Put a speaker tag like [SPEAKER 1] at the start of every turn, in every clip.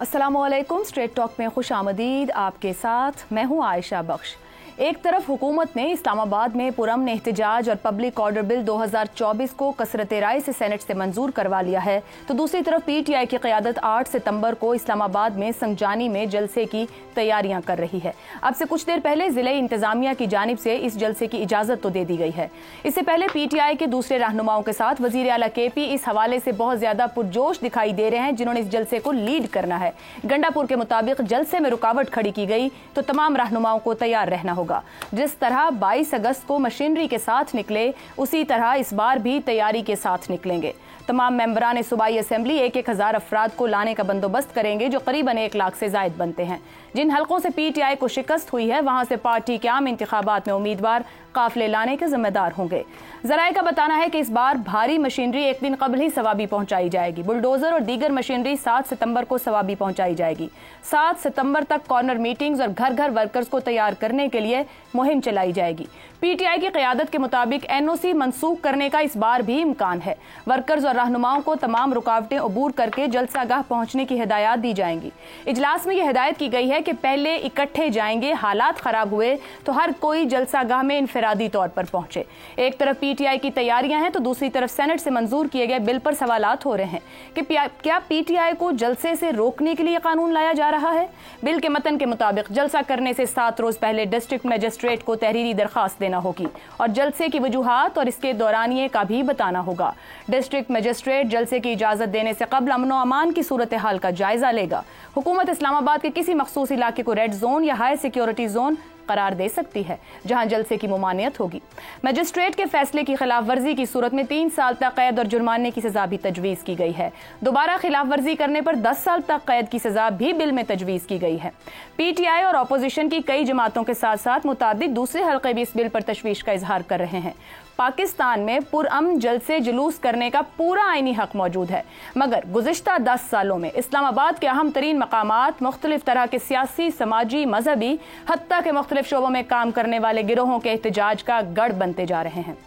[SPEAKER 1] अस्सलामुअलैकुम। Straight talk में खुश आमदीद। आपके साथ मैं हूँ आयशा बख्श। एक तरफ हुकूमत ने इस्लामाबाद में पुरअमन एहतजाज और पब्लिक ऑर्डर बिल 2024 को कसरत राय से सेनेट से मंजूर करवा लिया है, तो दूसरी तरफ PTI की क़यादत 8 सितंबर को इस्लामाबाद में संगजानी में जलसे की तैयारियां कर रही है। अब से कुछ देर पहले ज़िले इंतजामिया की जानिब से इस जलसे की इजाज़त तो दे दी गई है। इससे पहले PTI के दूसरे रहनुमाओं के साथ वज़ीर आला KP इस हवाले से बहुत ज़्यादा पुरजोश दिखाई दे रहे हैं, जिन्होंने इस जलसे को लीड करना है। गंडापुर के मुताबिक जलसे में रुकावट खड़ी की गई तो तमाम रहनुमाओं को तैयार रहना होगा। जिस तरह 22 अगस्त को मशीनरी के साथ निकले, उसी तरह इस बार भी तैयारी के साथ निकलेंगे। तमाम मेंबरान सूबाई असेंबली 1,000 अफराद को लाने का बंदोबस्त करेंगे, जो करीबन 1 लाख से जायद बनते हैं। जिन हलकों से PTI को शिकस्त हुई है, वहां से पार्टी के आम इंतखाबात में उम्मीदवार काफिले लाने के जिम्मेदार होंगे। जराये का बताना है कि इस बार भारी मशीनरी एक दिन कबल ही सवाबी पहुंचाई जाएगी। बुलडोजर और दीगर मशीनरी 7 सितंबर को सवाबी पहुंचाई जाएगी। 7 सितंबर तक कॉर्नर मीटिंग्स और घर घर वर्कर्स को तैयार करने के लिए मुहिम चलाई जाएगी। PTI की क़यादत के मुताबिक NOC मनसूख करने का इस बार भी इम्कान है। वर्कर्स और रहनुमाओं को तमाम रुकावटें अबूर करके जलसागाह पहुंचने की हिदायत दी जाएंगी। इजलास में यह हिदायत की गई है कि पहले इकट्ठे जाएंगे, हालात खराब हुए तो हर कोई जलसागाह में इनफरादी तौर पर पहुंचे। एक तरफ PTI की तैयारियां हैं तो दूसरी तरफ सेनेट से मंजूर किए गए बिल पर सवालात हो रहे हैं कि क्या PTI को जलसे से रोकने के लिए कानून लाया जा रहा है। बिल के मतन के मुताबिक जलसा करने से 7 रोज पहले डिस्ट्रिक्ट मजिस्ट्रेट को तहरीरी दरखास्त देना होगी और जलसे की वजूहात और इसके दौरानिए का भी बताना होगा। डिस्ट्रिक्ट मजिस्ट्रेट जलसे की इजाजत देने से कबल अमन और अमान की सूरत हाल का जायजा लेगा। हुकूमत इस्लामाबाद के किसी मखसूस इलाके को रेड जोन या हाई सिक्योरिटी जोन करार दे सकती है, जहां जलसे की मुमानियत होगी। मजिस्ट्रेट के फैसले की खिलाफ वर्जी की सूरत में 3 साल तक कैद और जुर्माने की सजा भी तजवीज़ की गई है। दोबारा खिलाफ वर्जी करने पर 10 साल तक कैद की सजा भी बिल में तजवीज़ की गई है। PTI और अपोजिशन की कई जमातों के साथ साथ मुताबिक दूसरे हल्के भी इस बिल पर तशवीश का इजहार कर रहे हैं। पाकिस्तान में पुरअमन जलसे जुलूस करने का पूरा आईनी हक मौजूद है, मगर गुज़िश्ता 10 सालों में इस्लामाबाद के अहम तरीन मकामात मुख्तलिफ तरह के सियासी, समाजी, मजहबी, हत्ता के मुख्तलिफ शोबों में काम करने वाले गिरोहों के एहतजाज का गढ़ बनते जा रहे हैं,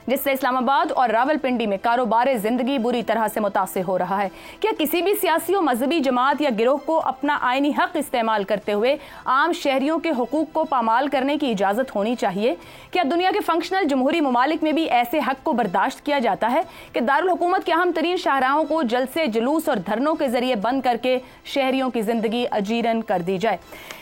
[SPEAKER 1] जिससे इस्लामाबाद और रावलपिंडी में कारोबार जिंदगी बुरी तरह से मुतासिर हो रहा है। क्या किसी भी सियासी और मजहबी जमात या गिरोह को अपना आईनी हक इस्तेमाल करते हुए आम शहरियों के हुकूक को पामाल करने की इजाज़त होनी चाहिए? क्या दुनिया के फंक्शनल जमहूरी ममालिक में भी ऐसे हक को बर्दाश्त किया जाता है कि दारुल हुकूमत के अहम तरीन शाहराहों को जलसे, जुलूस और धरनों के जरिए बंद करके शहरियों की जिंदगी अजीरन कर दी जाए?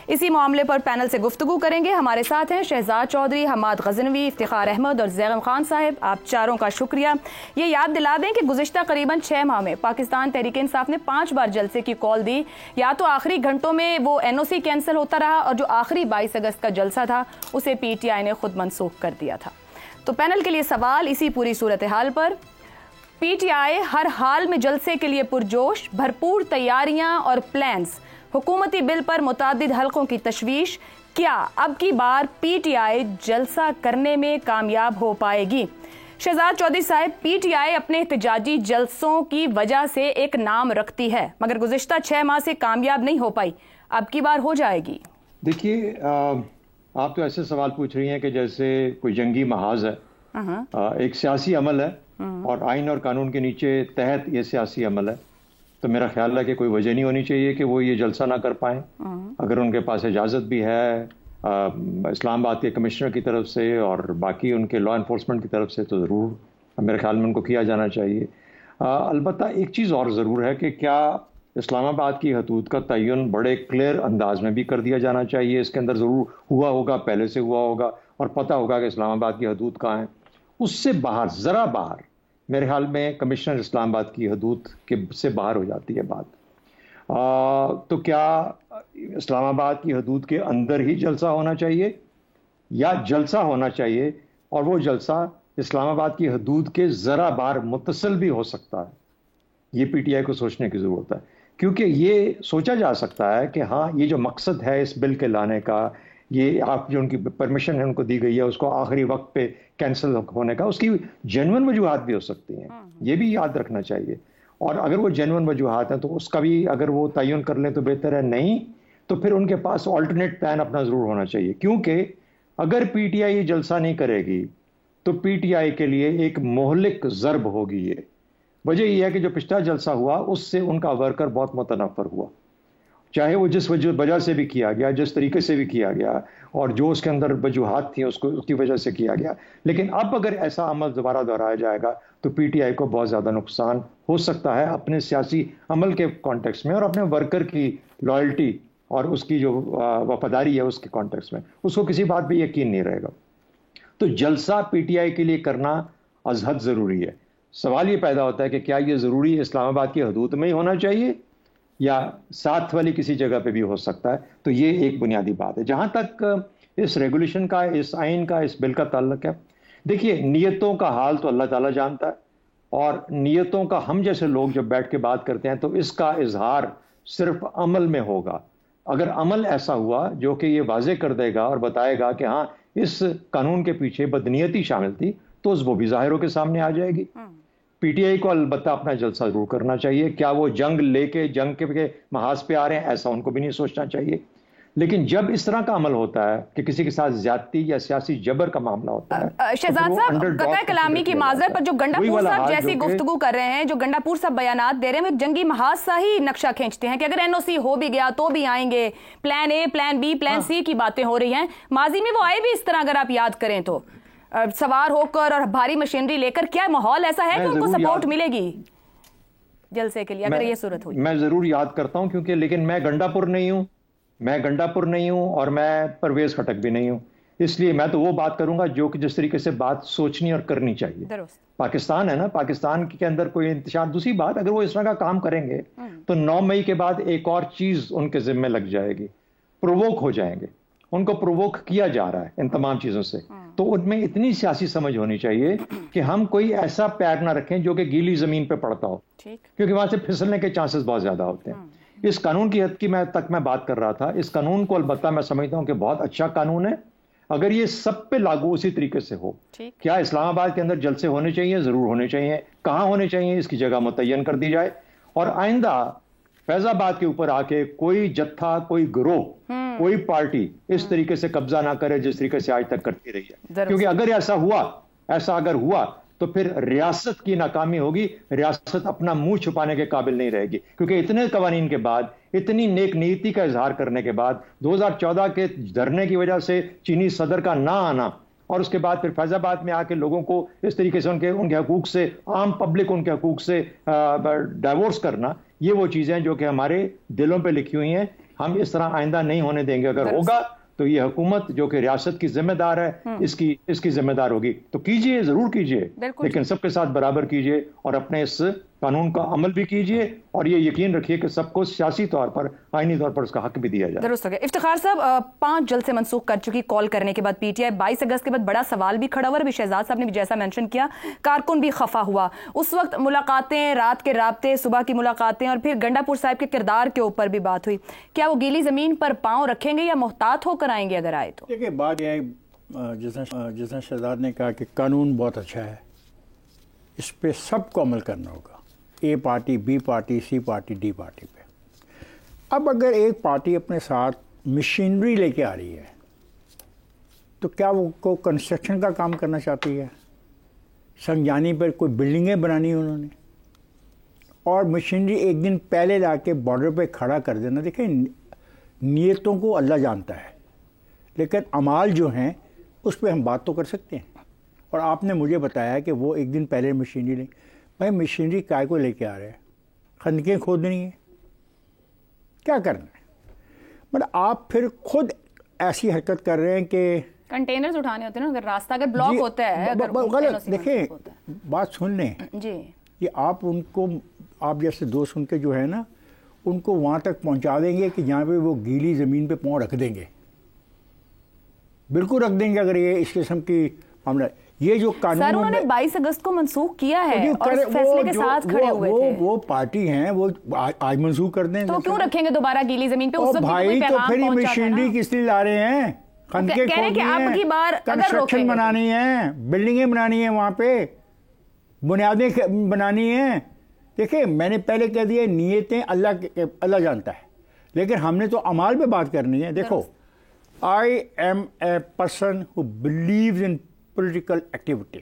[SPEAKER 1] इसी मामले पर पैनल से गुफ्तगू करेंगे। हमारे साथ हैं शहजाद चौधरी, हमाद गजनवी, इफ्तिखार अहमद और जैगम खान साहब। आप चारों का शुक्रिया। ये याद दिला दें कि गुज़िश्ता करीबन 6 माह में पाकिस्तान तहरीक इंसाफ ने 5 बार जलसे की कॉल दी। या तो आखिरी घंटों में वो NOC कैंसिल होता रहा और जो आखिरी 22 अगस्त का जलसा था उसे PTI ने खुद मनसूख कर दिया था। तो पैनल के लिए सवाल इसी पूरी सूरत हाल पर। PTI हर हाल में जलसे के लिए पुरजोश, भरपूर तैयारियां और प्लान्स, हुकूमती बिल पर मुतादिद हलकों की तशवीश। क्या अब की बार PTI जलसा करने में कामयाब हो पाएगी? शहजाद चौधरी साहब, PTI अपने एहतजाजी जलसों की वजह से एक नाम रखती है, मगर गुज़िश्ता 6 माह से कामयाब नहीं हो पाई। अब की बार हो जाएगी?
[SPEAKER 2] देखिए, आप तो ऐसे सवाल पूछ रही हैं कि जैसे कोई जंगी महाज है। एक सियासी अमल है और आइन और कानून के नीचे तहत ये सियासी अमल है, तो मेरा ख्याल है कि कोई वजह नहीं होनी चाहिए कि वो ये जलसा ना कर पाएं। अगर उनके पास इजाज़त भी है इस्लामाबाद के कमिश्नर की तरफ से और बाकी उनके लॉ इन्फोर्समेंट की तरफ से, तो ज़रूर मेरे ख्याल में उनको किया जाना चाहिए। अलबत्ता एक चीज़ और ज़रूर है कि क्या इस्लामाबाद की हदूद का तयन बड़े क्लियर अंदाज में भी कर दिया जाना चाहिए। इसके अंदर ज़रूर हुआ होगा, पहले से हुआ होगा और पता होगा कि इस्लामाबाद की हदूद कहाँ है। उससे बाहर, ज़रा बाहर, मेरे ख्याल में कमिश्नर इस्लामाबाद की हदूद के से बाहर हो जाती है बात। तो क्या इस्लामाबाद की हदूद के अंदर ही जलसा होना चाहिए या जलसा होना चाहिए और वो जलसा इस्लामाबाद की हदूद के ज़रा बाहर मुत्तसिल भी हो सकता है? ये PTI को सोचने की ज़रूरत है, क्योंकि ये सोचा जा सकता है कि हाँ, ये जो मकसद है इस बिल के लाने का, ये आप जो उनकी परमिशन है उनको दी गई है, उसको आखिरी वक्त पे कैंसिल होने का, उसकी जेन्युइन वजूहात भी हो सकती हैं, ये भी याद रखना चाहिए। और अगर वो जेन्युइन वजूहात हैं तो उसका भी अगर वो तयन कर लें तो बेहतर है, नहीं तो फिर उनके पास ऑल्टरनेट प्लान अपना ज़रूर होना चाहिए। क्योंकि अगर PTI ये जलसा नहीं करेगी तो PTI के लिए एक मोहलिक ज़रब होगी। ये वजह यह है कि जो पिछला जलसा हुआ उससे उनका वर्कर बहुत मुतनफ़र हुआ, چاہے وہ جس وجہ سے بھی کیا گیا، جس طریقے سے بھی کیا گیا، اور جو اس کے اندر وجوہات تھیں اس کی وجہ سے کیا گیا. لیکن اب اگر ایسا عمل دوبارہ دہرایا جائے گا تو پی ٹی آئی کو بہت زیادہ نقصان ہو سکتا ہے اپنے سیاسی عمل کے کانٹیکس میں، اور اپنے ورکر کی لائلٹی اور اس کی جو وفاداری ہے اس کے کانٹیکس میں اس کو کسی بات پہ یقین نہیں رہے گا. تو جلسہ پی ٹی آئی کے لیے کرنا از حد ضروری ہے. سوال یہ پیدا ہوتا ہے کہ کیا یہ ضروری اسلام آباد کی حدود میں ہی ہونا چاہیے یا ساتھ والی کسی جگہ پہ بھی ہو سکتا ہے؟ تو یہ ایک بنیادی بات ہے. جہاں تک اس ریگولیشن کا، اس آئین کا، اس بل کا تعلق ہے، دیکھیے نیتوں کا حال تو اللہ تعالیٰ جانتا ہے، اور نیتوں کا ہم جیسے لوگ جب بیٹھ کے بات کرتے ہیں تو اس کا اظہار صرف عمل میں ہوگا. اگر عمل ایسا ہوا جو کہ یہ واضح کر دے گا اور بتائے گا کہ ہاں اس قانون کے پیچھے بدنیتی شامل تھی، تو وہ بھی ظاہروں کے سامنے آ جائے گی. پی ٹی آئی کو البتہ اپنا جلسہ ضرور کرنا چاہیے. کیا وہ جنگ لے کے جنگ کے محاذ پہ آ رہے ہیں؟ ایسا ان کو بھی نہیں سوچنا چاہیے. لیکن جب اس طرح کا عمل ہوتا ہے کہ کسی کے ساتھ زیادتی یا سیاسی جبر کا معاملہ ہوتا ہے،
[SPEAKER 1] شہزاد صاحب قطع کلامی کی معذرت پر جو گنڈا پور صاحب جیسی گفتگو کر رہے ہیں، جو گنڈا پور صاحب بیانات دے رہے ہیں، وہ جنگی محاذ سا ہی نقشہ کھینچتے ہیں کہ اگر این او سی ہو بھی گیا تو بھی آئیں گے، plan a, plan be, plan سی کی باتیں ہو رہی ہیں. ماضی میں وہ آئے بھی اس طرح اگر آپ یاد کریں تو، سوار ہو کر اور بھاری مشینری لے کر. کیا ماحول ایسا ہے کہ ان کو سپورٹ ملے گی جلسے کے لیے اگر یہ صورت ہوئی؟
[SPEAKER 2] میں ضرور یاد کرتا ہوں کیونکہ لیکن میں گنڈا پور نہیں ہوں اور میں پرویز خٹک بھی نہیں ہوں. اس لیے میں تو وہ بات کروں گا جو کہ جس طریقے سے بات سوچنی اور کرنی چاہیے. پاکستان ہے نا، پاکستان کے اندر کوئی انتشار. دوسری بات، اگر وہ اس طرح کا کام کریں گے تو 9 مئی کے بعد ایک اور چیز ان کے ذمہ لگ جائے گی، پرووک ہو جائیں گے. ان کو پرووک کیا جا رہا ہے ان تمام چیزوں سے. تو ان میں اتنی سیاسی سمجھ ہونی چاہیے کہ ہم کوئی ایسا پیر نہ رکھیں جو کہ گیلی زمین پہ پڑتا ہو، کیونکہ وہاں سے پھسلنے کے چانسز بہت زیادہ ہوتے ہیں. اس قانون کی حد کی میں بات کر رہا تھا. اس قانون کو البتہ میں سمجھتا ہوں کہ بہت اچھا قانون ہے اگر یہ سب پہ لاگو اسی طریقے سے ہو. کیا اسلام آباد کے اندر جلسے ہونے چاہیے؟ ضرور ہونے چاہیے. کہاں ہونے چاہیے اس کی جگہ متعین کر دی جائے، اور آئندہ فیض آباد کے اوپر آ کے کوئی جتھا، کوئی گروہ، کوئی پارٹی اس طریقے سے قبضہ نہ کرے جس طریقے سے آج تک کرتی رہی ہے. کیونکہ اگر ایسا اگر ہوا تو پھر ریاست کی ناکامی ہوگی. ریاست اپنا منہ چھپانے کے قابل نہیں رہے گی، کیونکہ اتنے قوانین کے بعد، اتنی نیک نیتی کا اظہار کرنے کے بعد، 2014 کے دھرنے کی وجہ سے چینی صدر کا نہ آنا، اور اس کے بعد پھر فیض آباد میں آ کے لوگوں کو اس طریقے سے ان کے حقوق سے، عام پبلک ان کے حقوق سے ڈائیورس کرنا، یہ وہ چیزیں جو کہ ہمارے دلوں پہ لکھی ہوئی ہیں. ہم اس طرح آئندہ نہیں ہونے دیں گے. اگر ہوگا تو یہ حکومت جو کہ ریاست کی ذمہ دار ہے اس کی ذمہ دار ہوگی. تو کیجئے، ضرور کیجئے، لیکن سب کے ساتھ برابر کیجئے اور اپنے اس قانون کا عمل بھی کیجئے، اور یہ یقین رکھیے کہ سب کو سیاسی طور پر، آئینی طور پر اس کا حق بھی دیا جائے.
[SPEAKER 1] درست ہو گیا. افتخار صاحب، 5 جلسے منسوخ کر چکی کال کرنے کے بعد پی ٹی آئی 22 اگست کے بعد بڑا سوال بھی کھڑا ہوا. ابھی شہزاد صاحب نے بھی جیسا مینشن کیا، کارکن بھی خفا ہوا. اس وقت ملاقاتیں، رات کے رابطے، صبح کی ملاقاتیں، اور پھر گنڈا پور صاحب کے کردار کے اوپر بھی بات ہوئی. کیا وہ گیلی زمین پر پاؤں رکھیں گے یا محتاط ہو کر آئیں گے اگر آئے تو؟
[SPEAKER 3] دیکھیے بات یہ ہے، جس نے شہزاد نے کہا کہ قانون بہت اچھا ہے، اس پہ سب کو عمل کرنا ہوگا، A party, B party, C party, D party پہ. اب اگر ایک پارٹی اپنے ساتھ مشینری لے کے آ رہی ہے تو کیا وہ کو کنسٹرکشن کا کام کرنا چاہتی ہے؟ سنگجانی پر کوئی بلڈنگیں بنانی ہیں انہوں نے، اور مشینری ایک دن پہلے لا کے بارڈر پہ کھڑا کر دینا. دیکھیں نیتوں کو اللہ جانتا ہے، لیکن اعمال جو ہیں اس پہ ہم بات تو کر سکتے ہیں. اور آپ نے مجھے بتایا کہ وہ ایک دن پہلے مشینری لیں. بھائی مشینری کائے کو لے کے آ رہے ہیں؟ خندقیں کھودنی ہیں، کیا کرنا ہے؟ مطلب آپ پھر خود ایسی حرکت کر رہے ہیں کہ
[SPEAKER 1] کنٹینرز اٹھانے ہوتے ہیں نا، اگر راستہ اگر بلاک ہوتا ہے،
[SPEAKER 3] غلط. دیکھیں بات سن لیں
[SPEAKER 1] جی،
[SPEAKER 3] یہ آپ ان کو، آپ جیسے دوست ان کے جو ہے نا، ان کو وہاں تک پہنچا دیں گے کہ جہاں پہ وہ گیلی زمین پہ پاؤں رکھ دیں گے، بالکل رکھ دیں گے. اگر یہ اس قسم کی معاملہ، یہ جو قانون
[SPEAKER 1] سر انہوں نے 22 اگست کو منسوخ کیا ہے اور اس فیصلے کے ساتھ کھڑے ہوئے تھے.
[SPEAKER 3] وہ پارٹی ہیں، وہ آج منسوخ کر دیں
[SPEAKER 1] تو کیوں رکھیں گے دوبارہ گیلی زمین پہ؟ اس وقت
[SPEAKER 3] بھائی تو پھر یہ مشینری کس لیے لا رہے ہیں؟ خندقیں کھودنی ہیں، کنسٹرکشن بنانی ہے، بلڈنگیں بنانی ہیں، وہاں پہ بنیادیں بنانی ہیں. دیکھیں میں نے پہلے کہہ دیا نیتیں اللہ جانتا ہے، لیکن ہم نے تو اعمال پہ بات کرنی ہے. دیکھو I am a person who believes in political activity.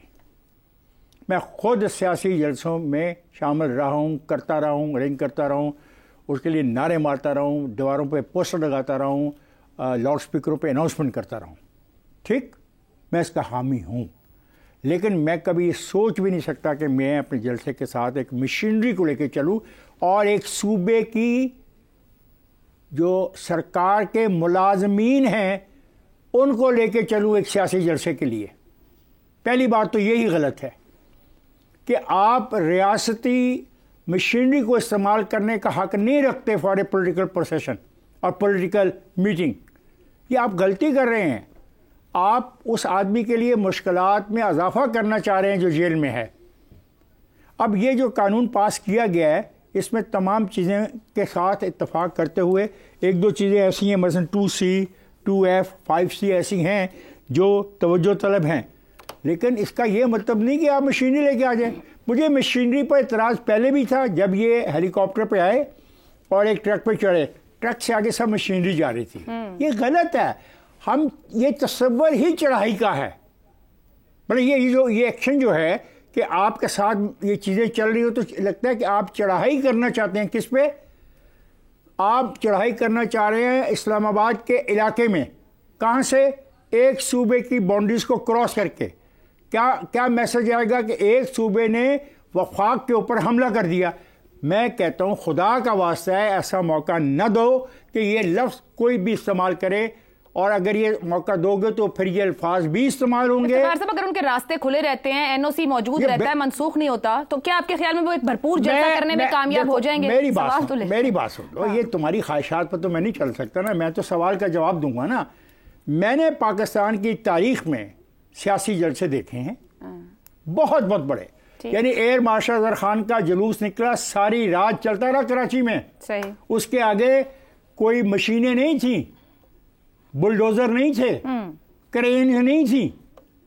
[SPEAKER 3] میں خود سیاسی جلسوں میں شامل رہا ہوں، کرتا رہا ہوں، رنگ کرتا رہا ہوں. उसके लिए नारे मारता रहूं, दीवारों पे पोस्टर लगाता रहूं, लाउड स्पीकरों पे अनाउंसमेंट करता रहूं, ठीक, मैं इसका हामी हूं। लेकिन मैं कभी सोच भी नहीं सकता कि मैं अपने जलसे के साथ एक मशीनरी को लेकर चलूं और एक सूबे की जो सरकार के मुलाजमीन हैं उनको लेके चलूं एक सियासी जलसे के लिए। पहली बात तो यही गलत है कि आप रियासती मशीनरी को इस्तेमाल करने का हक नहीं रखते फॉर ए पॉलिटिकल प्रोसेशन और पॉलिटिकल मीटिंग। ये आप गलती कर रहे हैं। आप उस आदमी के लिए मुश्किलात में इजाफा करना चाह रहे हैं जो जेल में है। अब ये जो कानून पास किया गया है इसमें तमाम चीज़ें के साथ इत्तफाक करते हुए एक दो चीज़ें ऐसी हैं, मसलन 2C, 2F, 5C ऐसी हैं जो तवज्जो तलब हैं, लेकिन इसका ये मतलब नहीं कि आप मशीनरी लेके आ जाएं। मुझे मशीनरी पर इतराज़ पहले भी था जब ये हेलीकॉप्टर पे आए और एक ट्रक पे चढ़े, ट्रक से आगे सब मशीनरी जा रही थी। ये गलत है। हम ये तस्वर ही चढ़ाई का है। मतलब ये एक्शन जो है कि आपके साथ ये चीज़ें चल रही हो तो लगता है कि आप चढ़ाई करना चाहते हैं। किस पे आप चढ़ाई करना चाह रहे हैं? इस्लामाबाद के इलाके में। कहाँ से? एक सूबे की बाउंड्रीज को क्रॉस करके। क्या मैसेज आएगा कि एक सूबे ने वफाक के ऊपर हमला कर दिया। मैं कहता हूँ खुदा का वास्ता है ऐसा मौका न दो कि ये लफ्ज़ कोई भी इस्तेमाल करे, और अगर ये मौका दोगे तो फिर ये अल्फाज भी इस्तेमाल होंगे।
[SPEAKER 1] अगर उनके रास्ते खुले रहते हैं, NOC मौजूद रहता है, मनसूख नहीं होता, तो क्या आपके ख्याल में वो एक भरपूर जलसा करने में कामयाब हो जाएंगे?
[SPEAKER 3] मेरी बात सुन लो। ये तुम्हारी ख्वाहिशात पर तो मैं नहीं चल सकता ना, मैं तो सवाल का जवाब दूंगा ना। मैंने पाकिस्तान की तारीख में सियासी जलसे देखे हैं बहुत बहुत बड़े। यानी एयर मार्शल अजहर खान का जुलूस निकला, सारी रात चलता रहा कराची में। सही। उसके आगे कोई मशीनें नहीं थी, बुलडोजर नहीं थे, क्रेन नहीं थी।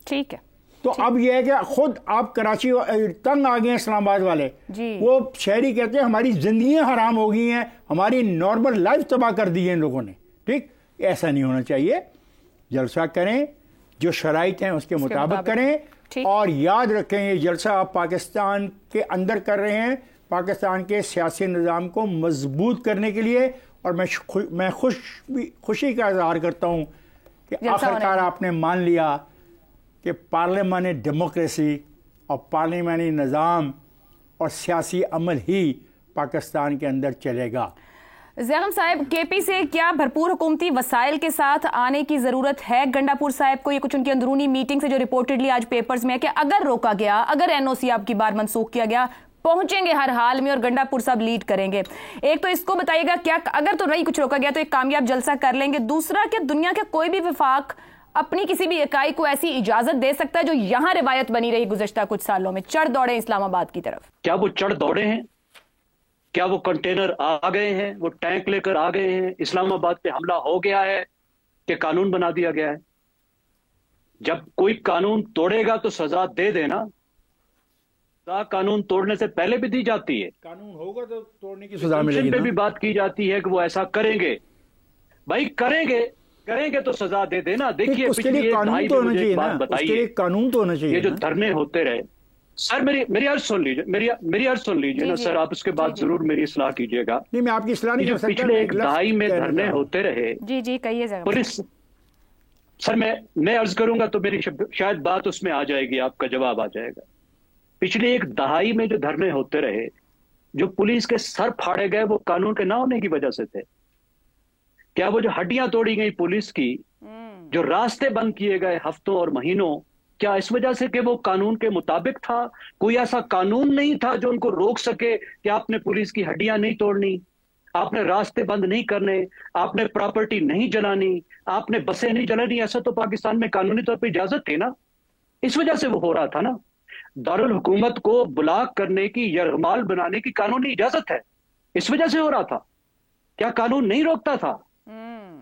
[SPEAKER 3] ठीक है। तो अब यह है कि खुद आप कराची तंग आ गए हैं इस्लामाबाद वाले जी। वो शहरी कहते हैं हमारी जिंदगियां हराम हो गई हैं, हमारी नॉर्मल लाइफ तबाह कर दी है इन लोगों ने। ठीक, ऐसा नहीं होना चाहिए। जलसा करें, जो शराइत हैं उसके मुताबिक करें, और याद रखें ये जलसा आप पाकिस्तान के अंदर कर रहे हैं, पाकिस्तान के सियासी निज़ाम को मजबूत करने के लिए। और मैं खुशी का इजहार करता हूं कि आखिरकार आपने मान लिया कि पार्लियामानी डेमोक्रेसी और पार्लियामानी निज़ाम और सियासी अमल ही पाकिस्तान के अंदर चलेगा।
[SPEAKER 1] ज़ैगम साहब, KP से क्या भरपूर हुकूमती वसाइल के साथ आने की ज़रूरत है गंडापुर साहब को? ये कुछ उनकी अंदरूनी मीटिंग से जो रिपोर्टेडली आज पेपर्स में है कि अगर रोका गया, अगर NOC आपकी बार मनसूख किया गया, पहुंचेंगे हर हाल में और गंडापुर साहब लीड करेंगे। एक तो इसको बताइएगा, क्या अगर तो नहीं कुछ रोका गया तो एक कामयाब जलसा कर लेंगे? दूसरा, क्या दुनिया के कोई भी विफाक अपनी किसी भी इकाई को ऐसी इजाजत दे सकता है जो यहां रिवायत बनी रही गुज़श्ता कुछ सालों में, चढ़ दौड़े इस्लामाबाद की तरफ?
[SPEAKER 4] क्या वो चढ़ दौड़े हैं? क्या वो कंटेनर आ गए हैं, वो टैंक लेकर आ गए हैं, इस्लामाबाद पे हमला हो गया है कि कानून बना दिया गया है? जब कोई कानून तोड़ेगा तो सजा दे देना। कानून तोड़ने से पहले भी दी जाती है।
[SPEAKER 3] कानून होगा तो तोड़ने की सजा मिलेगी
[SPEAKER 4] पे भी बात की जाती है कि वो ऐसा करेंगे। भाई करेंगे तो सजा दे देना। देखिए
[SPEAKER 3] पिछले कानून तो होना चाहिए ना, उसके कानून तो होना चाहिए।
[SPEAKER 4] ये जो धरने होते रहे, सर मेरी अर्ज सुन लीजिए, मेरी अर्ज सुन लीजिए ना सर, आप उसके बाद जरूर मेरी इस्लाह कीजिएगा।
[SPEAKER 3] नहीं, मैं आपकी इस्लाह नहीं कर सकता।
[SPEAKER 4] पिछले एक दहाई में धरने होते रहे।
[SPEAKER 1] जी कहिए
[SPEAKER 4] पुलिस। सर मैं अर्ज करूंगा तो मेरी शायद बात उसमें आ जाएगी, आपका जवाब आ जाएगा। पिछले एक दहाई में जो धरने होते रहे, जो पुलिस के सर फाड़े गए, वो कानून के ना होने की वजह से थे। क्या वो जो हड्डियां तोड़ी गई पुलिस की, जो रास्ते बंद किए गए हफ्तों और महीनों, क्या इस वजह से कि वो कानून के मुताबिक था? कोई ऐसा कानून नहीं था जो उनको रोक सके कि आपने पुलिस की हड्डियां नहीं तोड़नी, आपने रास्ते बंद नहीं करने, आपने प्रॉपर्टी नहीं जलानी, आपने बसें नहीं जलानी? ऐसा तो पाकिस्तान में कानूनी तौर पर इजाजत थी ना, इस वजह से वो हो रहा था ना। दारुल हुकूमत को ब्लॉक करने की, यरगमाल बनाने की कानूनी इजाजत है, इस वजह से हो रहा था। क्या कानून नहीं रोकता था?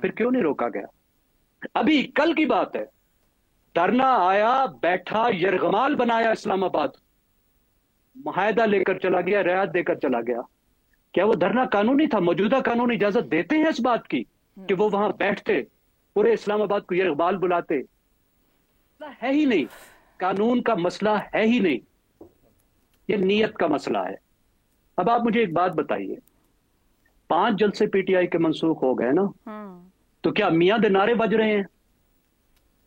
[SPEAKER 4] फिर क्यों नहीं रोका गया? अभी कल की बात है, धरना आया, बैठा, यरगमाल बनाया इस्लामाबाद, मुआहदा लेकर चला गया, रियायत देकर चला गया। क्या वो धरना कानूनी था? मौजूदा कानून इजाजत देते हैं इस बात की कि वो वहां बैठते, पूरे इस्लामाबाद को यरगमाल बुलाते? है ही नहीं, कानून का मसला है ही नहीं, ये नीयत का मसला है। अब आप मुझे एक बात बताइए, 5 जलसे पीटीआई के मनसूख हो गए ना, तो क्या मियां दे नारे बज रहे हैं?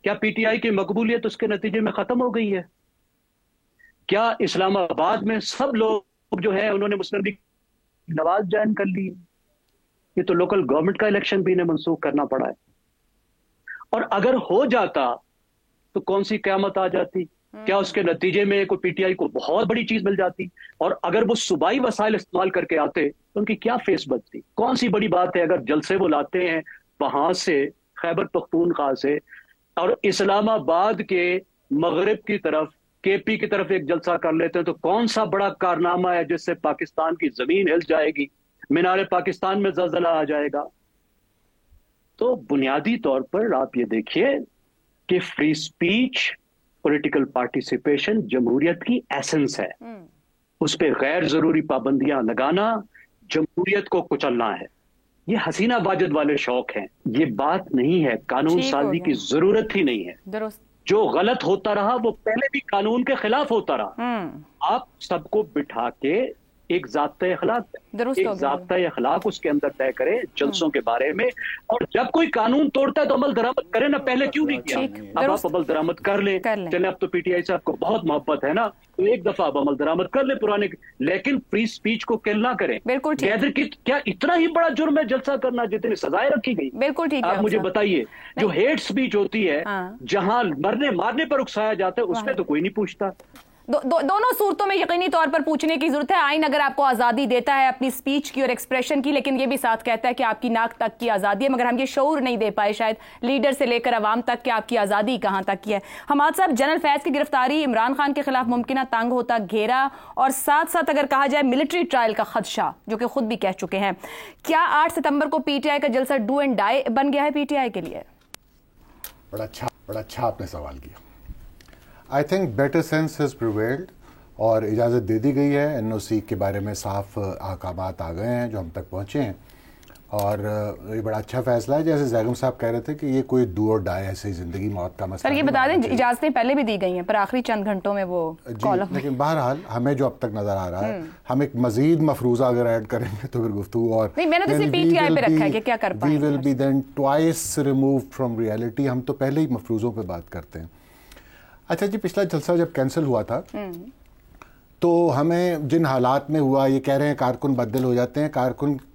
[SPEAKER 4] क्या पीटीआई की मकबूलियत उसके नतीजे में खत्म हो गई है? क्या इस्लामाबाद में सब लोग जो है उन्होंने मुस्लिम लीग नवाज ज्वाइन कर ली? ये तो लोकल गवर्नमेंट का इलेक्शन भी इन्हें मनसूख करना पड़ा है। और अगर हो जाता तो कौन सी क़यामत आ जाती? क्या उसके नतीजे में कोई पीटीआई को बहुत बड़ी चीज मिल जाती? और अगर वो सूबाई वसाइल इस्तेमाल करके आते तो उनकी क्या फेस बनती? कौन सी बड़ी बात है अगर जलसे वो लाते हैं वहां से, खैबर पख्तूनख्वा से, और इस्लामाबाद के मगरिब की तरफ, केपी की तरफ एक जलसा कर लेते हैं, तो कौन सा बड़ा कारनामा है जिससे पाकिस्तान की जमीन हिल जाएगी, मीनारे पाकिस्तान में ज़लज़ला आ जाएगा? तो बुनियादी तौर पर आप ये देखिए कि फ्री स्पीच, पॉलिटिकल पार्टिसिपेशन जमहूरियत की एसेंस है। उस पर गैर जरूरी पाबंदियां लगाना जमहूरियत को कुचलना है। ये हसीना वाजिद वाले शौक हैं, ये बात नहीं है। कानून साजी की जरूरत ही नहीं है। जो गलत होता रहा वो पहले भी कानून के खिलाफ होता रहा। आप सबको बिठा के एक ज़ाब्ता अखलाक उसके अंदर तय करे जलसों के बारे में, और जब कोई कानून तोड़ता है तो अमल दरामद करे ना। पहले क्यों नहीं किया? अब आप अमल दरामद कर ले। चले, अब तो पीटीआई से आपको बहुत मोहब्बत है ना, तो एक दफा आप अमल दरामद कर ले पुराने, लेकिन फ्री स्पीच को किल ना करें। गैदर की क्या इतना ही बड़ा जुर्म है जलसा करना जितनी सजाएं रखी गई?
[SPEAKER 1] बिल्कुल ठीक है।
[SPEAKER 4] आप मुझे बताइए, जो हेट स्पीच होती है, जहां मरने मारने पर उकसाया जाता है, उसमें तो कोई नहीं पूछता।
[SPEAKER 1] दोनों सूरतों में यकीनी तौर पर पूछने की जरूरत है। आइन अगर आपको आज़ादी देता है अपनी स्पीच की और एक्सप्रेशन की, लेकिन ये भी साथ कहता है कि आपकी नाक तक की आज़ादी है, मगर हम ये शऊर नहीं दे पाए शायद लीडर से लेकर अवाम तक कि आपकी आज़ादी कहाँ तक की है। हमाद साहब, जनरल फैज़ की गिरफ्तारी, इमरान खान के खिलाफ मुमकिन तंग होता घेरा, और साथ साथ अगर कहा जाए मिलिट्री ट्रायल का खदशा, जो कि खुद भी कह चुके हैं, क्या 8 सितंबर को पीटीआई का जलसा डू एंड डाई बन गया है पीटीआई के लिए?
[SPEAKER 5] बड़ा अच्छा आपने सवाल किया। I think better sense has prevailed और इजाज़त दे दी गई है। एनओसी के बारे में साफ अहकामात आ गए हैं जो हम तक पहुँचे हैं, और ये बड़ा अच्छा फैसला है। जैसे जैगम साहब कह रहे थे कि ये कोई डू और डाई ऐसे जिंदगी मौत का मसला।
[SPEAKER 1] सर ये बता दें, इजाज़तें पहले भी दी गई हैं पर आखिरी चंद घंटों में वो कॉलम।
[SPEAKER 5] लेकिन बहरहाल हमें जो अब तक नजर आ रहा है, हम एक मजीद मफरूजा अगर ऐड करेंगे तो फिर गुफ्तगू और
[SPEAKER 1] नहीं, मैंने तो सिर्फ पीटीआई पे रखा है कि क्या कर पाएंगे।
[SPEAKER 5] We will be then twice removed from reality. हम तो पहले ही मफरूजों पे बात करते हैं। अच्छा जी, पिछला जलसा जब कैंसिल हुआ था तो हमें जिन हालात में हुआ, ये कह रहे हैं कारकुन बदल हो जाते हैं,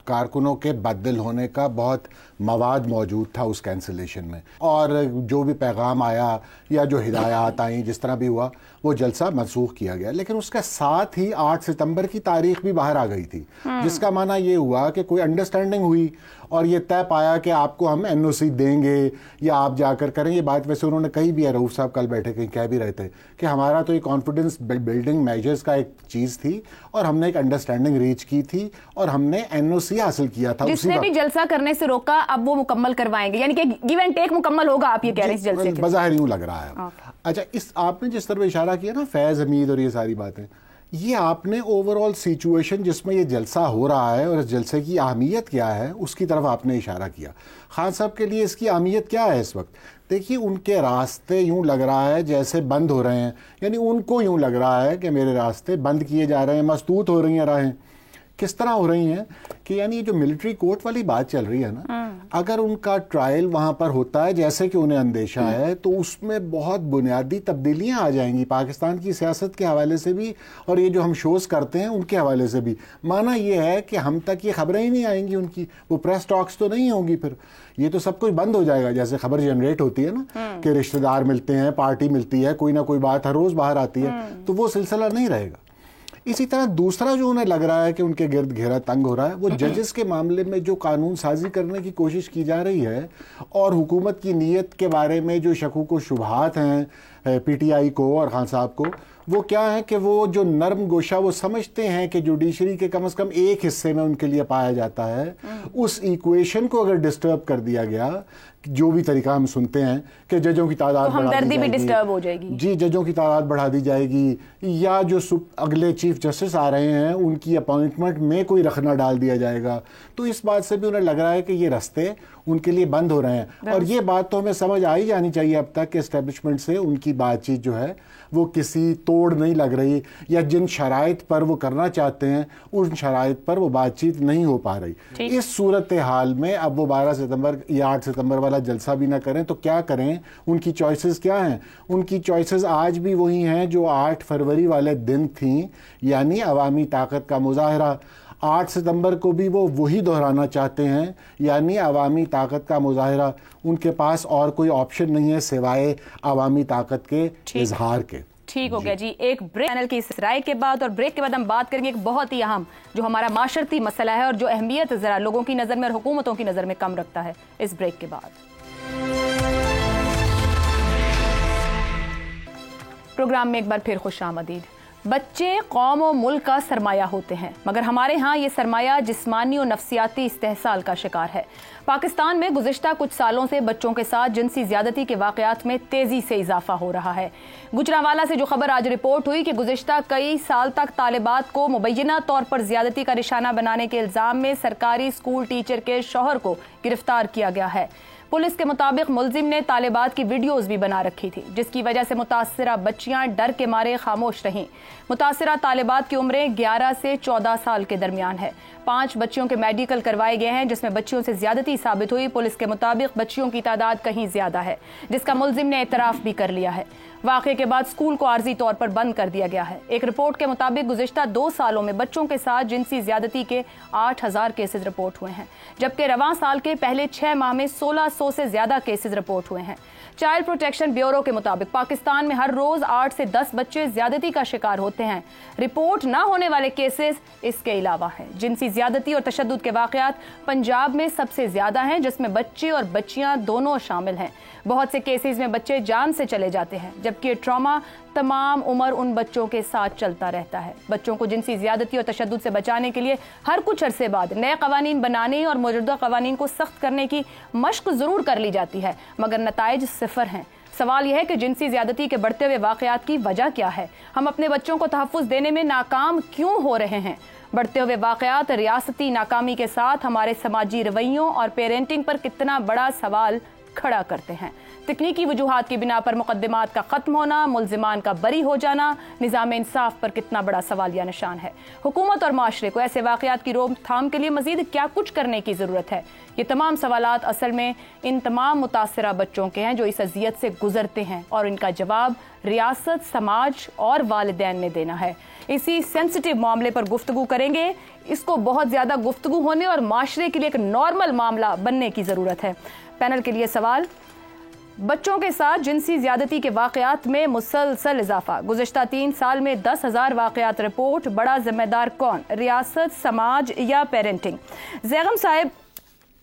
[SPEAKER 5] कारकुनों के बदल होने का बहुत मवाद मौजूद था उस कैंसिलेशन में, और जो भी पैगाम आया या जो हिदायत आई, जिस तरह भी हुआ, वो जलसा मनसूख किया गया। लेकिन उसके साथ ही 8 सितंबर की तारीख भी बाहर आ गई थी, जिसका माना ये हुआ कि कोई अंडरस्टैंडिंग हुई और ये तय पाया कि आपको हम एनओसी देंगे या आप जाकर करें। ये बात वैसे उन्होंने कही भी है, रऊफ साहब कल बैठे कहीं कह भी रहे थे कि हमारा तो ये कॉन्फिडेंस बिल्डिंग मेजर्स का एक चीज़ थी और हमने एक अंडरस्टैंडिंग रीच की थी और हमने एनओसी हासिल किया था।
[SPEAKER 1] जिसने भी जलसा करने से रोका अब वो मुकम्मल करवाएंगे, यानी कि गिव एंड टेक मुकम्मल होगा, आप ये कह रहे हैं इस जलसे के?
[SPEAKER 5] बज़ाहिर यूं लग रहा है। अच्छा, इस आपने जिस तरह इशारा किया ना, फैज़ हमीद और ये सारी बातें, ये आपने ओवरऑल सिचुएशन जिसमें ये जलसा हो रहा है और इस जलसे की अहमियत क्या है उसकी तरफ आपने इशारा किया। खान साहब के लिए इसकी अहमियत क्या है इस वक्त? देखिए, उनके रास्ते यूं लग रहा है जैसे बंद हो रहे हैं, यानी उनको यूं लग रहा है कि मेरे रास्ते बंद किए जा रहे हैं, मस्तूत हो रही हैं राहें। किस तरह हो रही हैं कि यानी ये जो मिलिट्री कोर्ट वाली बात चल रही है ना, अगर उनका ट्रायल वहाँ पर होता है जैसे कि उन्हें अंदेशा है, तो उसमें बहुत बुनियादी तब्दीलियाँ आ जाएंगी पाकिस्तान की सियासत के हवाले से भी और ये जो हम शोज़ करते हैं उनके हवाले से भी। माना ये है कि हम तक ये खबरें ही नहीं आएंगी उनकी, वो प्रेस टॉक्स तो नहीं होंगी, फिर ये तो सब कुछ बंद हो जाएगा। जैसे खबर जनरेट होती है ना कि रिश्तेदार मिलते हैं, पार्टी मिलती है, कोई ना कोई बात हर रोज़ बाहर आती है, तो वो सिलसिला नहीं रहेगा। इसी तरह दूसरा जो उन्हें लग रहा है कि उनके गिर्द घेरा तंग हो रहा है, वो जजेस के मामले में जो कानून साजी करने की कोशिश की जा रही है और हुकूमत की नीयत के बारे में जो शकूक व शुबहात हैं पीटीआई को और खान साहब को, वो क्या है कि वो जो नरम गोशा वो समझते हैं कि जुडिशरी के कम से कम एक हिस्से में उनके लिए पाया जाता है, उस इक्वेशन को अगर डिस्टर्ब कर दिया गया, जो भी तरीका हम सुनते हैं कि जजों की तादाद बढ़ा दी जाएगी,
[SPEAKER 1] डिस्टर्ब हो जाएगी
[SPEAKER 5] जी, जजों की तादाद बढ़ा दी जाएगी, या जो अगले चीफ जस्टिस आ रहे हैं उनकी अपॉइंटमेंट में कोई रखना डाल दिया जाएगा, तो इस बात से भी उन्हें लग रहा है कि ये रास्ते उनके लिए बंद हो रहे हैं। और ये बात तो हमें समझ आ ही जानी चाहिए अब तक कि एस्टेब्लिशमेंट से उनकी की बातचीत जो है वो किसी तोड़ नहीं लग रही, या जिन शराइत पर वो करना चाहते हैं उन शराइत पर वो बातचीत नहीं हो पा रही। इस सूरत हाल में अब वो 12 सितंबर या 8 सितंबर वाला जलसा भी ना करें तो क्या करें? उनकी चॉइसेस क्या हैं? उनकी चॉइसेस आज भी वही हैं जो 8 फरवरी वाले दिन थी, यानी अवामी ताकत का मुजाहरा। 8 सितंबर को भी वो वही दोहराना चाहते हैं, यानी अवामी ताकत का मुजाहरा। उनके पास और कोई ऑप्शन नहीं है सिवाय अवामी ताकत के इजहार के।
[SPEAKER 1] ठीक हो गया जी। एक ब्रेक, पैनल की इस राय के बाद, और ब्रेक के बाद हम बात करेंगे एक बहुत ही अहम जो हमारा माशरती मसला है और जो अहमियत जरा लोगों की नजर में और हुकूमतों की नजर में कम रखता है। इस ब्रेक के बाद प्रोग्राम में एक बार फिर खुशामदीद। बच्चे कौम और मुल्क का सरमाया होते हैं, मगर हमारे यहाँ ये सरमाया जिस्मानी और नफ्सियाती इस्तेहसाल का शिकार है। पाकिस्तान में गुज़िश्ता कुछ सालों से बच्चों के साथ जिनसी ज़्यादती के वाक़यात में तेज़ी से इजाफा हो रहा है। गुजरांवाला से जो खबर आज रिपोर्ट हुई कि गुज़िश्ता कई साल तक तालिबात को मुबैना तौर पर ज़्यादती का निशाना बनाने के इल्ज़ाम में सरकारी स्कूल टीचर के शौहर को गिरफ्तार किया गया है। पुलिस के मुताबिक मुलजिम ने तालिबात की वीडियोस भी बना रखी थी, जिसकी वजह से मुतासिरा बच्चियां डर के मारे खामोश रहीं। मुतासिरा तालिबात की उम्रें 11 से 14 साल के दरमियान है। 5 बच्चियों के मेडिकल करवाए गए हैं, जिसमें बच्चियों से ज्यादती साबित हुई। पुलिस के मुताबिक बच्चियों की तादाद कहीं ज्यादा है, जिसका मुलजिम ने एतराफ भी कर लिया है। वाक़े के बाद स्कूल को आर्जी तौर पर बंद कर दिया गया है। एक रिपोर्ट के मुताबिक गुज़िश्ता 2 सालों में बच्चों के साथ जिनसी ज्यादती के 8000 केसेज रिपोर्ट हुए हैं, जबकि रवां साल के पहले 6 माह में 1600 से ज्यादा केसेज रिपोर्ट हुए हैं। चाइल्ड प्रोटेक्शन ब्यूरो के मुताबिक पाकिस्तान में हर रोज 8 से 10 बच्चे ज्यादती का शिकार होते हैं। रिपोर्ट ना होने वाले केसेस इसके अलावा हैं। जिनसी ज्यादती और तशद्दुद के वाकयात पंजाब में सबसे ज्यादा हैं, जिसमें बच्चे और बच्चियां दोनों शामिल हैं। बहुत से केसेस में बच्चे जान से चले जाते हैं, जबकि ट्रॉमा तमाम उम्र उन बच्चों के साथ चलता रहता है। बच्चों को जिनसी ज्यादती और तशद्दुद से बचाने के लिए हर कुछ अरसे बाद नए कवानीन बनाने और मौजूदा कवानीन को सख्त करने की मशक जरूर कर ली जाती है, मगर नताइज सिफर हैं। सवाल यह है कि जिनसी ज्यादती के बढ़ते हुए वाकयात की वजह क्या है? हम अपने बच्चों को तहफ़्फ़ुज़ देने में नाकाम क्यों हो रहे हैं? बढ़ते हुए वाकयात रियासती नाकामी के साथ हमारे समाजी रवैयों और पेरेंटिंग पर कितना बड़ा सवाल खड़ा करते हैं। तकनीकी वजूहात की बिना पर मुकदमात का खत्म होना, मुलजिमान का बरी हो जाना, निज़ाम इंसाफ पर कितना बड़ा सवालिया निशान है। हुकूमत और माशरे को ऐसे वाकयात की रोकथाम के लिए मजीद क्या कुछ करने की ज़रूरत है? ये तमाम सवालात असल में इन तमाम मुतासिरा बच्चों के हैं जो इस अजियत से गुजरते हैं, और इनका जवाब रियासत, समाज और वालिदैन ने देना है। इसी सेंसिटिव मामले पर गुफ्तगू करेंगे। इसको बहुत ज़्यादा गुफ्तगू होने और माशरे के लिए एक नॉर्मल मामला बनने की ज़रूरत है। पैनल के लिए सवाल, बच्चों के साथ जिनसी ज्यादती के वाकयात में मुसलसल इजाफा, गुज़िश्ता 3 साल में 10,000 वाकयात रिपोर्ट, बड़ा जिम्मेदार कौन, रियासत, समाज या पेरेंटिंग? ज़ैगम साहब,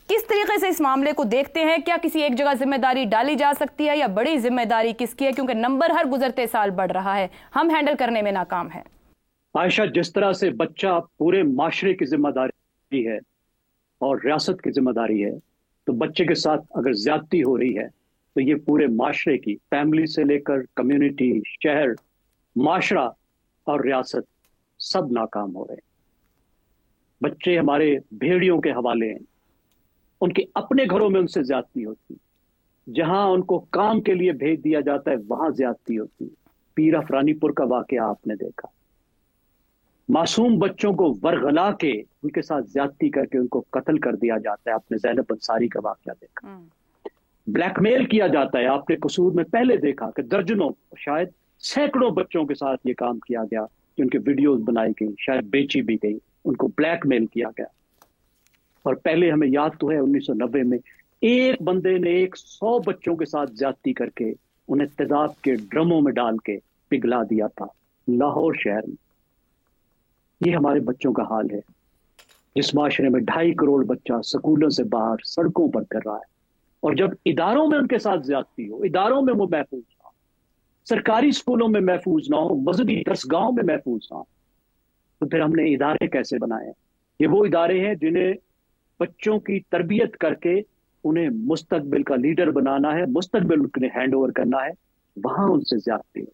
[SPEAKER 1] किस तरीके से इस मामले को देखते हैं? क्या किसी एक जगह जिम्मेदारी डाली जा सकती है, या बड़ी जिम्मेदारी किसकी है? क्योंकि नंबर हर गुजरते साल बढ़ रहा है, हम हैंडल करने में नाकाम है।
[SPEAKER 4] आयशा, जिस तरह से बच्चा पूरे माशरे की जिम्मेदारी है और रियासत की जिम्मेदारी है, तो बच्चे के साथ अगर ज्यादती हो रही है तो ये पूरे माशरे की, फैमिली से लेकर कम्युनिटी, शहर, माशरा और रियासत सब नाकाम हो रहे हैं। बच्चे हमारे भेड़ियों के हवाले हैं। उनके अपने घरों में उनसे ज्यादती होती, जहां उनको काम के लिए भेज दिया जाता है वहां ज्यादती होती। पीर अफरानीपुर का वाकया आपने देखा, मासूम बच्चों को वरगला के उनके साथ ज्यादती करके उनको कत्ल कर दिया जाता है। आपने ज़ैनब अंसारी का वाकया देखा, ब्लैकमेल किया जाता है। आपने कसूर में पहले देखा कि दर्जनों, शायद सैकड़ों बच्चों के साथ ये काम किया गया, जिनके वीडियोस बनाई गई, शायद बेची भी गई, उनको ब्लैकमेल किया गया। और पहले हमें याद तो है 1990 में एक बंदे ने 100 बच्चों के साथ ज्यादती करके उन्हें तेजाब के ड्रमों में डाल के पिघला दिया था लाहौर शहर में। ये हमारे बच्चों का हाल है, जिस माशरे में 2.5 करोड़ बच्चा स्कूलों से बाहर सड़कों पर कर रहा है। और जब इदारों में उनके साथ ज्यादती हो, इदारों में वो महफूज ना हो, सरकारी स्कूलों में महफूज ना हो, मजहबी दरसगाहों में महफूज ना हो, तो फिर हमने इदारे कैसे बनाए? ये वो इदारे हैं जिन्हें बच्चों की तरबियत करके उन्हें मुस्तकबिल का लीडर बनाना है, मुस्तकबिल उन्हें हैंड ओवर करना है, वहां उनसे ज्यादती है।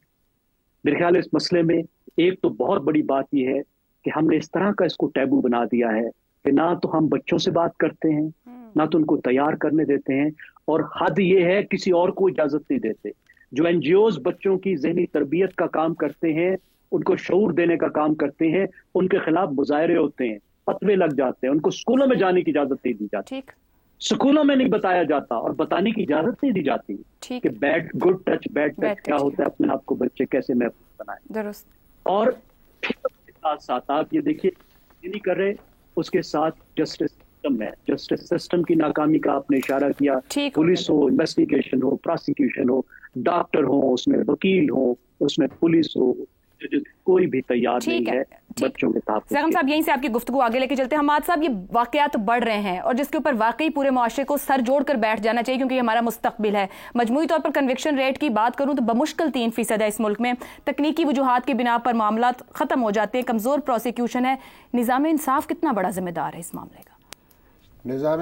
[SPEAKER 4] मेरे ख्याल इस मसले में एक तो बहुत बड़ी बात यह है कि हमने इस तरह का इसको टैबू बना दिया है कि ना तो हम बच्चों से बात करते हैं, ना तो उनको तैयार करने देते हैं, और हद ये है किसी और को इजाजत नहीं देते। جو NGOs بچوں کی ذہنی تربیت کا کام کرتے ہیں, ان کو شعور دینے کا کام کرتے ہیں, ان کے خلاف مظاہرے ہوتے ہیں, فتوے لگ جاتے ہیں, ان کو اسکولوں میں جانے کی اجازت نہیں دی جاتی, اسکولوں میں نہیں بتایا جاتا اور بتانے کی اجازت نہیں دی جاتی کہ گڈ ٹچ بیڈ ٹچ کیا ہوتا ہے, اپنے آپ کو بچے کیسے محفوظ بنائیں. درست. اور ساتھ ساتھ آپ یہ دیکھیے نہیں کر رہے, اس کے ساتھ جسٹس سسٹم ہے, جسٹس سسٹم کی ناکامی کا آپ نے اشارہ کیا. پولیس ہو, انویسٹیگیشن ہو, پروسیکیوشن ہو, ڈاکٹر ہو, اس میں وکیل ہو, اس میں پولیس ہو, کوئی بھی تیار نہیں ہے بچوں کے تحفظ.
[SPEAKER 1] زخم صاحب یہیں سے آپ کی گفتگو آگے لے کے چلتے ہیں. حماد صاحب, یہ واقعات بڑھ رہے ہیں اور جس کے اوپر واقعی پورے معاشرے کو سر جوڑ کر بیٹھ جانا چاہیے, کیونکہ یہ ہمارا مستقبل ہے. مجموعی طور پر کنوکشن ریٹ کی بات کروں تو بمشکل 3% ہے اس ملک میں. تکنیکی وجوہات کی بنا پر معاملات ختم ہو جاتے ہیں, کمزور پروسیکیوشن ہے. نظام انصاف کتنا بڑا ذمہ دار ہے اس معاملے کا؟
[SPEAKER 5] نظام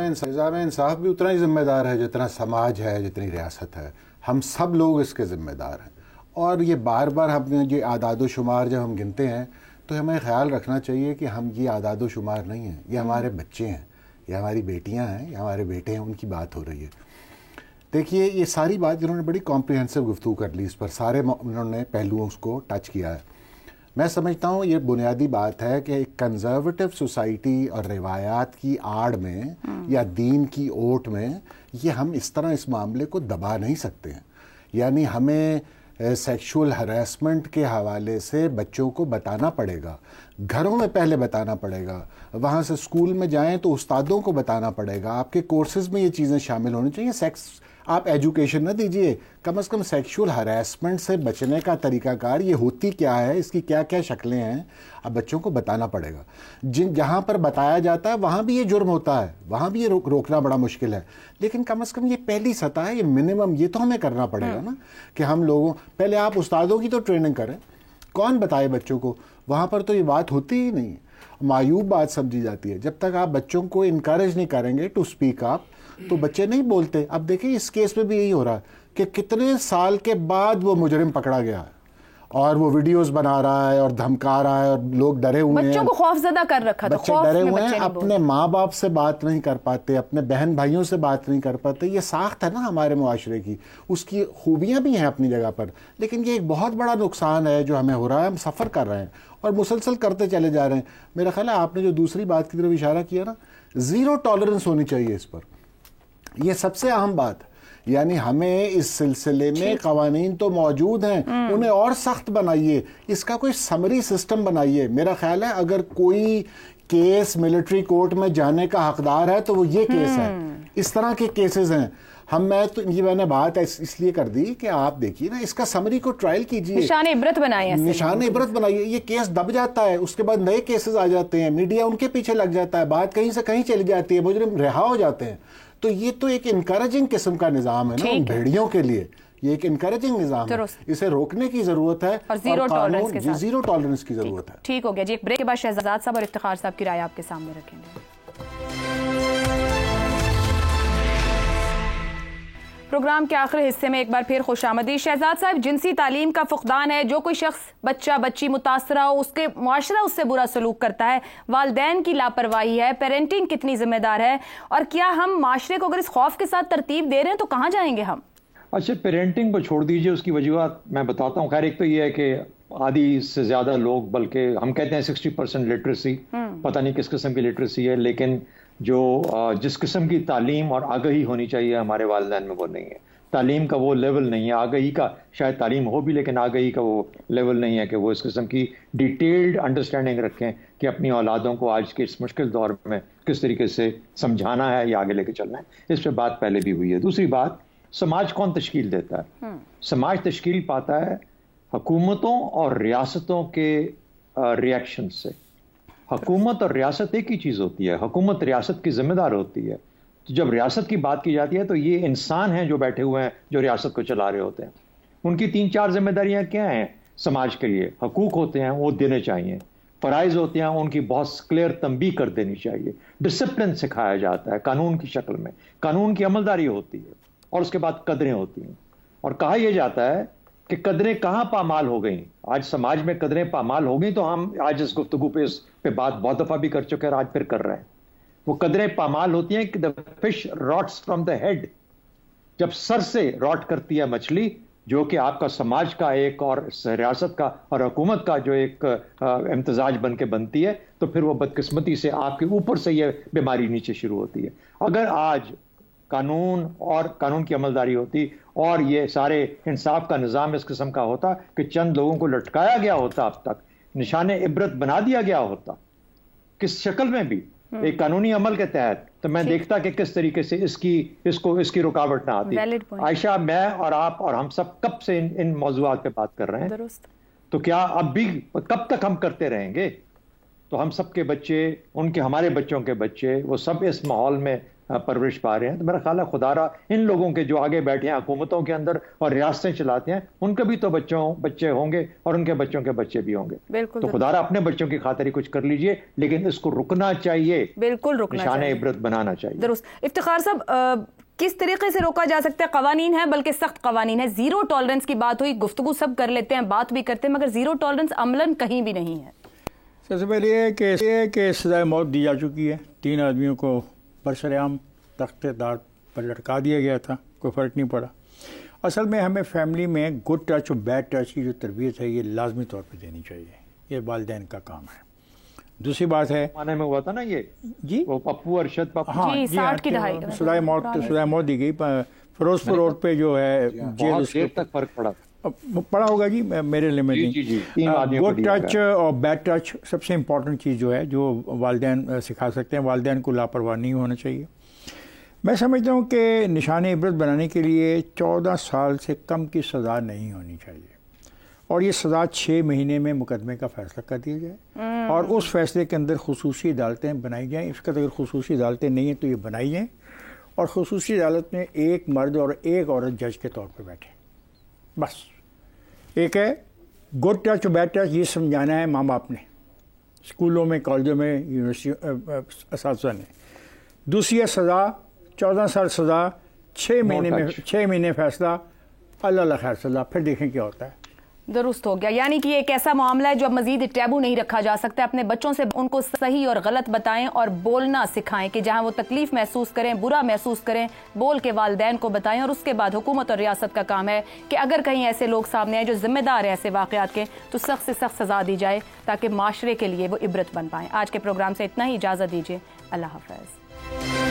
[SPEAKER 5] انصاف بھی اتنا ہی ذمہ دار ہے جتنا سماج ہے, جتنی ریاست ہے. ہم سب لوگ اس کے ذمہ دار ہیں. اور یہ بار بار ہم یہ اعداد و شمار جب ہم گنتے ہیں تو ہمیں خیال رکھنا چاہیے کہ ہم یہ اعداد و شمار نہیں ہیں, یہ ہمارے بچے ہیں, یہ ہماری بیٹیاں ہیں, یہ ہمارے بیٹے ہیں, ان کی بات ہو رہی ہے. دیکھیے یہ ساری بات جنہوں نے بڑی کمپریہنسو گفتگو کر لی اس پر, سارے انہوں نے پہلوؤں اس کو ٹچ کیا ہے. میں سمجھتا ہوں یہ بنیادی بات ہے کہ ایک کنزرویٹو سوسائٹی اور روایات کی آڑ میں یا دین کی اوٹ میں یہ ہم اس طرح اس معاملے کو دبا نہیں سکتے ہیں. یعنی ہمیں سیکشول ہراسمنٹ کے حوالے سے بچوں کو بتانا پڑے گا, گھروں میں پہلے بتانا پڑے گا, وہاں سے اسکول میں جائیں تو استادوں کو بتانا پڑے گا, آپ کے کورسز میں یہ چیزیں شامل ہونی چاہیے. سیکس آپ ایجوکیشن نہ دیجئے, کم از کم سیکشول ہراسمنٹ سے بچنے کا طریقہ کار یہ ہوتی کیا ہے, اس کی کیا کیا شکلیں ہیں, اب بچوں کو بتانا پڑے گا. جہاں پر بتایا جاتا ہے وہاں بھی یہ جرم ہوتا ہے, وہاں بھی یہ روکنا بڑا مشکل ہے. لیکن کم از کم یہ پہلی سطح ہے, یہ منیمم یہ تو ہمیں کرنا پڑے گا نا کہ ہم لوگوں پہلے آپ استادوں کی تو ٹریننگ کریں, کون بتائے بچوں کو, وہاں پر تو یہ بات ہوتی ہی نہیں. معیوب بات سمجھی جاتی ہے. جب تک آپ بچوں کو انکریج نہیں کریں گے ٹو اسپیک اپ تو بچے نہیں بولتے. اب دیکھیں اس کیس میں بھی یہی ہو رہا ہے کہ کتنے سال کے بعد وہ مجرم پکڑا گیا ہے اور وہ ویڈیوز بنا رہا ہے اور دھمکا رہا ہے اور لوگ ڈرے ہوئے ہیں,
[SPEAKER 1] بچوں کو خوف زدہ کر رکھا,
[SPEAKER 5] بچے ڈرے ہوئے ہیں, اپنے ماں باپ سے بات نہیں کر پاتے, اپنے بہن بھائیوں سے بات نہیں کر پاتے. یہ ساخت ہے نا ہمارے معاشرے کی, اس کی خوبیاں بھی ہیں اپنی جگہ پر, لیکن یہ ایک بہت بڑا نقصان ہے جو ہمیں ہو رہا ہے. ہم سفر کر رہے ہیں اور مسلسل کرتے چلے جا رہے ہیں. میرا خیال ہے آپ نے جو دوسری بات کی طرف اشارہ کیا نا, زیرو ٹالرنس ہونی چاہیے اس پر, یہ سب سے اہم بات. یعنی ہمیں اس سلسلے میں قوانین تو موجود ہیں, انہیں اور سخت بنائیے, اس کا کوئی سمری سسٹم بنائیے. میرا خیال ہے اگر کوئی کیس ملٹری کورٹ میں جانے کا حقدار ہے تو وہ یہ کیس ہے. اس طرح کے کیسز ہیں. میں نے بات اس لیے کر دی کہ آپ دیکھیے نا اس کا سمری کو ٹرائل کیجئے,
[SPEAKER 1] نشان عبرت بنائیے,
[SPEAKER 5] نشان عبرت بنائیے. یہ کیس دب جاتا ہے, اس کے بعد نئے کیسز آ جاتے ہیں, میڈیا ان کے پیچھے لگ جاتا ہے, بات کہیں سے کہیں چلی جاتی ہے, مجرم رہا ہو جاتے ہیں. تو یہ تو ایک انکریجنگ قسم کا نظام ہے نا ان بھیڑیوں کے لیے, یہ ایک انکریجنگ نظام ہے, اسے روکنے کی ضرورت ہے
[SPEAKER 1] اور زیرو
[SPEAKER 5] ٹالرنس کی ضرورت ہے.
[SPEAKER 1] ٹھیک ہو گیا جی. ایک بریک کے بعد شہزاد صاحب اور افتخار صاحب کی رائے آپ کے سامنے رکھیں گے. پروگرام کے آخری حصے میں ایک بار پھر خوش آمدید. شہزاد صاحب, جنسی تعلیم کا فقدان ہے, جو کوئی شخص بچہ بچی متاثرہ ہو, اس کے معاشرہ اس سے برا سلوک کرتا ہے, والدین کی لاپرواہی ہے, پیرنٹنگ کتنی ذمہ دار ہے, اور کیا ہم معاشرے کو اگر اس خوف کے ساتھ ترتیب دے رہے ہیں تو کہاں جائیں گے ہم؟
[SPEAKER 2] اچھا, پیرنٹنگ کو چھوڑ دیجئے, اس کی وجوہات میں بتاتا ہوں. خیر, ایک تو یہ ہے کہ آدھی سے زیادہ لوگ, بلکہ ہم کہتے ہیں 60% لٹریسی, پتہ نہیں کس قسم کی لٹریسی ہے, لیکن جو جس قسم کی تعلیم اور آگہی ہونی چاہیے ہمارے والدین میں وہ نہیں ہے. تعلیم کا وہ لیول نہیں ہے, آگہی کا شاید تعلیم ہو بھی لیکن آگہی کا وہ لیول نہیں ہے کہ وہ اس قسم کی ڈیٹیلڈ انڈرسٹینڈنگ رکھیں کہ اپنی اولادوں کو آج کے اس مشکل دور میں کس طریقے سے سمجھانا ہے یا آگے لے کے چلنا ہے. اس پہ بات پہلے بھی ہوئی ہے. دوسری بات, سماج کون تشکیل دیتا ہے؟ سماج تشکیل پاتا ہے حکومتوں اور ریاستوں کے ریاکشن سے. حکومت اور ریاست ایک ہی چیز ہوتی ہے, حکومت ریاست کی ذمہ دار ہوتی ہے. تو جب ریاست کی بات کی جاتی ہے تو یہ انسان ہیں جو بیٹھے ہوئے ہیں جو ریاست کو چلا رہے ہوتے ہیں. ان کی 3-4 ذمہ داریاں کیا ہیں سماج کے لیے؟ حقوق ہوتے ہیں وہ دینے چاہیے, فرائض ہوتے ہیں ان کی بہت کلیئر تنبیہ کر دینی چاہیے, ڈسپلن سکھایا جاتا ہے قانون کی شکل میں, قانون کی عملداری ہوتی ہے, اور اس کے بعد قدریں ہوتی ہیں. اور کہا یہ جاتا ہے کہ قدریں کہاں پامال ہو گئیں. آج سماج میں قدریں پامال ہو گئیں تو ہم آج اس گفتگو پہ بات بہت دفعہ بھی کر چکے ہیں اور آج پھر کر رہے ہیں. وہ قدریں پامال ہوتی ہیں کہ the fish rots from the head. جب سر سے راٹ کرتی ہے مچھلی جو کہ آپ کا سماج کا ایک اور ریاست کا اور حکومت کا جو ایک امتزاج بن کے بنتی ہے، تو پھر وہ بدقسمتی سے آپ کے اوپر سے یہ بیماری نیچے شروع ہوتی ہے۔ اگر آج قانون اور قانون کی عملداری ہوتی اور یہ سارے انصاف کا نظام اس قسم کا ہوتا کہ چند لوگوں کو لٹکایا گیا ہوتا، اب تک نشان عبرت بنا دیا گیا ہوتا کس شکل میں بھی ایک قانونی عمل کے تحت، تو میں دیکھتا کہ کس طریقے سے اس کی رکاوٹ نہ آتی۔ عائشہ، میں اور آپ اور ہم سب کب سے ان موضوعات پہ بات کر رہے ہیں، تو کیا اب بھی کب تک ہم کرتے رہیں گے؟ تو ہم سب کے بچے، ہمارے بچوں کے بچے، وہ سب اس ماحول میں پرورش پا رہے ہیں۔ تو میرا خیال ہے خدا را ان لوگوں کے جو آگے بیٹھے ہیں حکومتوں کے اندر اور ریاستیں چلاتے ہیں، ان کے بھی تو بچے ہوں گے اور ان کے بچوں کے بچے بھی ہوں گے۔ تو خدا را اپنے بچوں کی خاطر ہی کچھ کر لیجئے، لیکن اس کو رکنا چاہیے،
[SPEAKER 1] بالکل رکنا
[SPEAKER 2] نشان عبرت بنانا چاہیے۔
[SPEAKER 1] درست۔ افتخار صاحب، کس طریقے سے روکا جا سکتا ہے؟ قوانین ہیں، بلکہ سخت قوانین ہیں۔ زیرو ٹالرنس کی بات ہوئی، گفتگو سب کر لیتے ہیں، بات بھی کرتے ہیں، مگر زیرو ٹالرنس عملاً کہیں بھی نہیں ہے۔
[SPEAKER 3] سب سے پہلے یہ کہ سزائے موت دی جا چکی ہے، 3 آدمیوں کو برسر عام تخت دار پر لٹکا دیا گیا تھا، کوئی فرق نہیں پڑا۔ اصل میں ہمیں فیملی میں گڈ ٹچ اور بیڈ ٹچ کی جو تربیت ہے یہ لازمی طور پہ دینی چاہیے، یہ والدین کا کام ہے۔ دوسری بات ہے،
[SPEAKER 2] زمانے میں ہوا تھا نا یہ
[SPEAKER 3] جی
[SPEAKER 2] وہ پپو ارشد پپو،
[SPEAKER 3] ہاں
[SPEAKER 1] جی 60 کی دہائی
[SPEAKER 3] سزائے موت دی گئی فیروز پور روڈ پہ جو ہے جیل، اس
[SPEAKER 2] دیر تک فرق
[SPEAKER 3] پڑا ہوگا جی، میرے لیے نہیں۔ گڈ ٹچ اور بیڈ ٹچ سب سے امپورٹنٹ چیز جو ہے جو والدین سکھا سکتے ہیں، والدین کو لاپرواہ نہیں ہونا چاہیے۔ میں سمجھتا ہوں کہ نشان عبرت بنانے کے لیے 14 سال سے کم کی سزا نہیں ہونی چاہیے، اور یہ سزا 6 مہینے میں مقدمے کا فیصلہ کر دیا جائے، اور اس فیصلے کے اندر خصوصی عدالتیں بنائی جائیں۔ اس کا اگر خصوصی عدالتیں نہیں ہیں تو یہ بنائی جائیں، اور خصوصی عدالت میں ایک مرد اور ایک عورت جج کے طور پہ بیٹھیں، بس۔ ایک ہے گڈ ٹچ اور بیڈ ٹچ، یہ سمجھانا ہے ماں باپ نے، اسکولوں میں، کالجوں میں، یونیورسٹی اساتذہ نے۔ دوسری ہے سزا، 14 سال سزا، 6 مہینے فیصلہ، اللہ خیر سزا، پھر دیکھیں کیا ہوتا ہے۔
[SPEAKER 1] درست ہو گیا، یعنی کہ یہ ایک ایسا معاملہ ہے جو اب مزید ٹیبو نہیں رکھا جا سکتا۔ اپنے بچوں سے ان کو صحیح اور غلط بتائیں اور بولنا سکھائیں، کہ جہاں وہ تکلیف محسوس کریں، برا محسوس کریں، بول کے والدین کو بتائیں، اور اس کے بعد حکومت اور ریاست کا کام ہے کہ اگر کہیں ایسے لوگ سامنے آئے جو ذمہ دار ہیں ایسے واقعات کے، تو سخت سے سخت سزا دی جائے تاکہ معاشرے کے لیے وہ عبرت بن پائیں۔ آج کے پروگرام سے اتنا ہی، اجازت دیجیے، اللہ حافظ۔